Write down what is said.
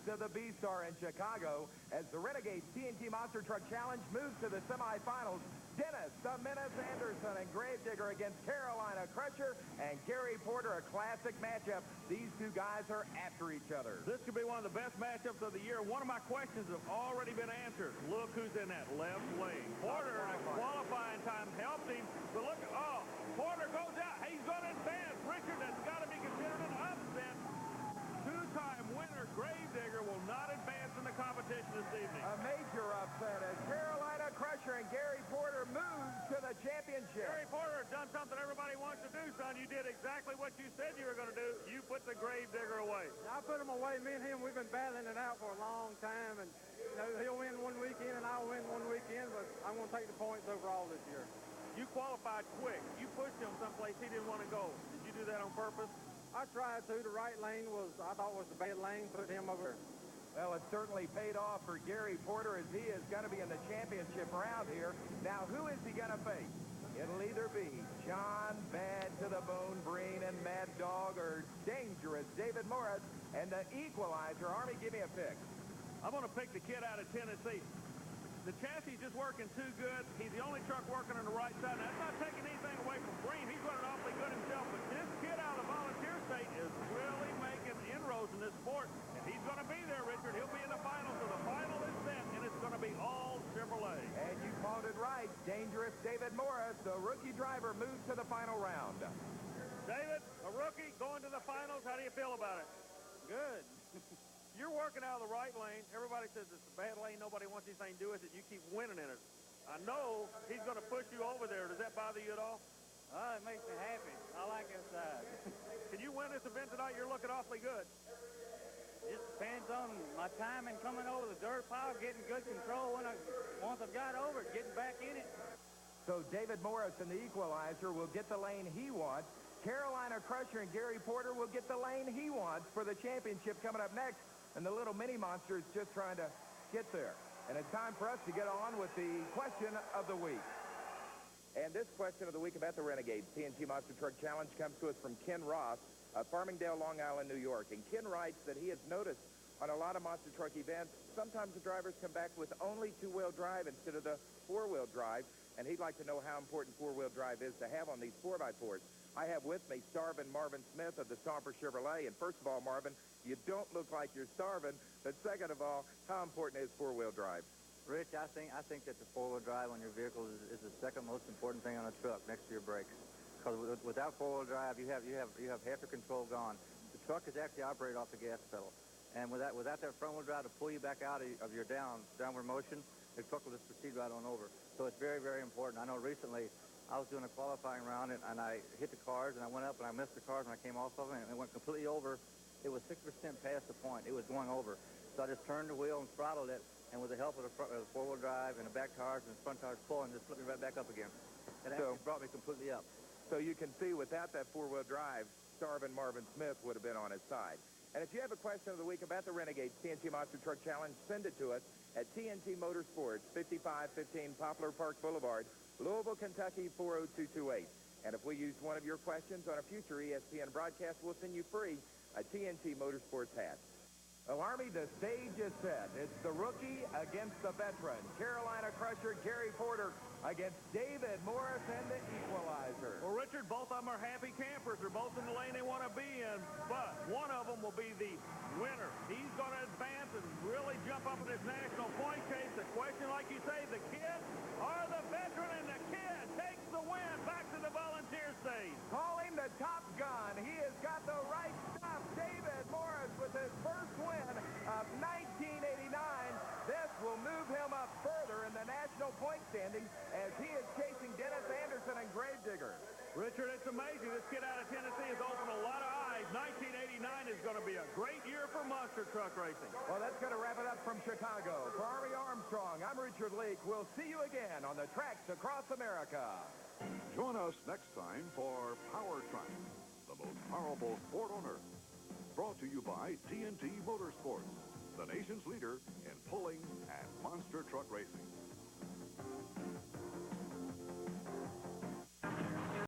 to the B-Star in Chicago as the Renegade TNT Monster Truck Challenge moves to the semifinals. Dennis "The Menace" Anderson and Gravedigger against Carolina Crusher and Gary Porter, a classic matchup. These two guys are after each other. This could be one of the best matchups of the year. One of my questions have already been answered. Look who's in that left lane. Porter, qualifying time helped him, but look, Porter goes out. He's going to advance. Richard, that's got to be considered an upset. Two-time winner Gravedigger will not advance in the competition this evening. A major upset as Carolina Crusher and Gary Porter move to the championship. Gary Porter has done something everybody wants to do, son. You did exactly what you said you were going to do. You put the Gravedigger away. I put him away. Me and him, we've been battling it out for a long time, and he'll win one weekend and I'll win one weekend, but I'm going to take the points overall this year. You qualified quick. You pushed him someplace he didn't want to go. Did you do that on purpose? I tried to. The right lane I thought was the bad lane, put him over. Well, it certainly paid off for Gary Porter as he is going to be in the championship round here. Now, who is he going to face? It'll either be John Bad to the Bone Breen and Mad Dog or Dangerous David Morris and the Equalizer. Army, give me a pick. I'm going to pick the kid out of Tennessee. The chassis is just working too good. He's the only truck working on the right side. Now, that's not taking anything away from Breen. He's running awfully good himself. But this kid out of the Volunteer State is really making inroads in this sport. And he's going to be there, Richard. He'll be in the final. So the final is set, and it's going to be all Chevrolet. And you called it right. Dangerous David Morris, the rookie driver, moves to the final round. David, a rookie going to the finals. How do you feel about it? Good. You're working out of the right lane. Everybody says it's a bad lane. Nobody wants anything to do with it. You keep winning in it. I know he's going to push you over there. Does that bother you at all? It makes me happy. I like this side. Can you win this event tonight? You're looking awfully good. It depends on my timing coming over the dirt pile, getting good control once I've got over it, getting back in it. So David Morris and the Equalizer will get the lane he wants. Carolina Crusher and Gary Porter will get the lane he wants for the championship coming up next. And the little mini monster is just trying to get there. And it's time for us to get on with the question of the week. And this question of the week about the Renegade TNT Monster Truck Challenge comes to us from Ken Ross of Farmingdale, Long Island, New York. And Ken writes that he has noticed on a lot of monster truck events, sometimes the drivers come back with only two-wheel drive instead of the four-wheel drive. And he'd like to know how important four-wheel drive is to have on these 4x4s. I have with me Starvin Marvin Smith of the Stomper Chevrolet. And first of all, Marvin, you don't look like you're starving. But second of all, how important is four-wheel drive? Rich, I think that the four-wheel drive on your vehicle is the second most important thing on a truck next to your brakes. Because without four-wheel drive, you have half your control gone. The truck is actually operated off the gas pedal. And without that front-wheel drive to pull you back out of your downward motion, the truck will just proceed right on over. So it's very, very important. I know recently I was doing a qualifying round, and I hit the cars, and I went up, and I missed the cars when I came off of them, and it went completely over. It was 6% past the point. It was going over. So I just turned the wheel and throttled it, and with the help of the four-wheel drive and the back tires and the front tires pulling, just flipped me right back up again. It actually brought me completely up. So you can see without that four-wheel drive, Starvin Marvin Smith would have been on his side. And if you have a question of the week about the Renegade TNT Monster Truck Challenge, send it to us at TNT Motorsports, 5515 Poplar Park Boulevard, Louisville, Kentucky, 40228. And if we use one of your questions on a future ESPN broadcast, we'll send you free a TNT Motorsports hat. Well, Army, the stage is set. It's the rookie against the veteran. Carolina Crusher, Gary Porter against David Morris and the Equalizer. Well, Richard, both of them are happy campers. They're both in the lane they want to be in, but one of them will be the winner. He's going to advance and really jump up in his national point chase. The question, like you say, the kid or the veteran, and the kid takes the win back to the volunteer stage. Calling the Top Gun. He has got the right stuff. David Morris with his first win of 1989. This will move him up further in the national point standings as he is chasing Dennis Anderson and Gravedigger. Richard, it's amazing. This kid out of Tennessee has opened a lot of eyes. 1989 is going to be a great year for monster truck racing. Well, that's going to wrap it up from Chicago. For Army Armstrong, I'm Richard Leek. We'll see you again on the tracks across America. Join us next time for Power Trax, the most powerful sport on earth. Brought to you by TNT Motorsports, the nation's leader in pulling and monster truck racing.